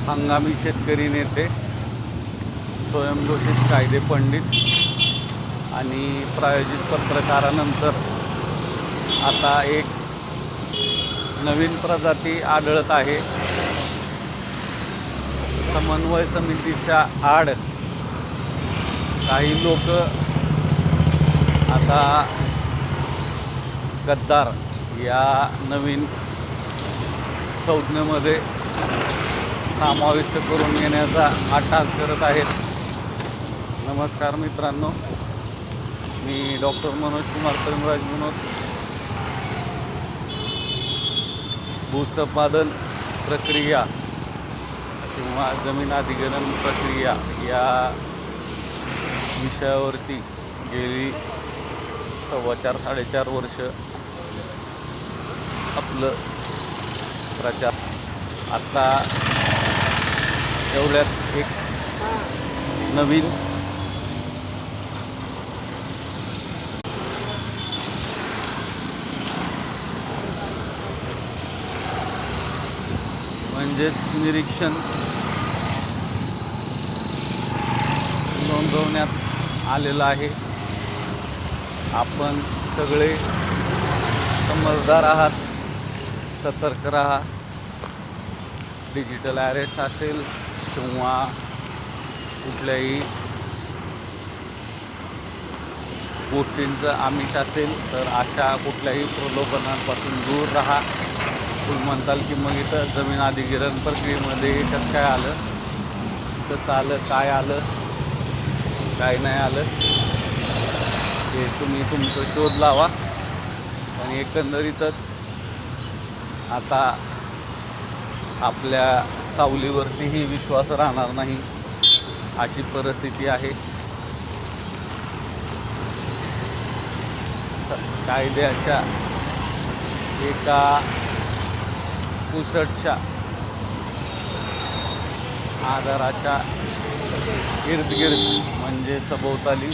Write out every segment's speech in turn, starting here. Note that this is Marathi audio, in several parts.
हंगामी शेतकरी नेते, स्वयंघोषित कायदे पंडित आणि प्रायोजित पत्रकारानंतर आता एक नवीन प्रजाती आढळत आहे. समन्वय समितीच्या आड काही लोक आता गद्दार या नवीन संज्ञेमध्ये समाविष्ट करून घेण्याचा अट्टाहास करत आहेत. नमस्कार मित्रांनो, मी डॉक्टर मनोज कुमार प्रेमराज विनोद. भूसंपादन प्रक्रिया किंवा जमीन अधिग्रहण प्रक्रिया या विषयावरती गेली 4.25 वर्ष आपलं प्रचार. आता एवढ्यात एक नवीन म्हणजेच निरीक्षण नोंदवण्यात आलेलं आहे. आपण सगळे समजदार आहात, सतर्क राहा. डिजिटल अरेस्ट असेल किंवा कुठल्याही गोष्टींचं आमिष असेल तर अशा कुठल्याही प्रलोभनांपासून दूर राहा. तुम्ही म्हणताल की मग इथं जमीन अधिग्रहण प्रक्रियेमध्ये कसं काय आलं, कसं आलं, काय आलं, काय नाही आलं, ते तुम्ही तुमचं शोध लावा. आणि एकंदरीतच आता आपल्या सावलीवरतीही विश्वास राहणार नाही अशी परिस्थिती आहे. कायद्याच्या एका पुसटच्या आधाराच्या इर्दगिर्द म्हणजे सभोवताली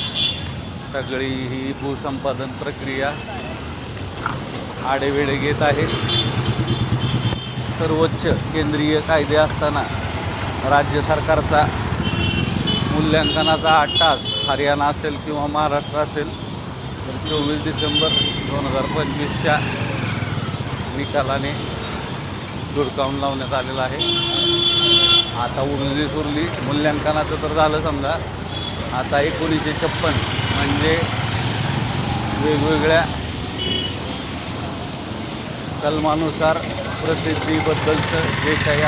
सगळी ही भूसंपादन प्रक्रिया आडेवेढे घेत आहे. सर्वोच्च केंद्रीय कायदे असताना राज्य सरकारचा मूल्यांकनाचा अट्टाहास हरियाणा असेल किंवा महाराष्ट्र असेल तर 24 डिसेंबर 2025च्या निकालाने धुडकावून लावण्यात आलेला आहे. आता उरली मूल्यांकनाचं तर झालं समजा. आता 1956 म्हणजे वेगवेगळ्या कलमानुसार प्रसिद्धीबद्दलचं जे काही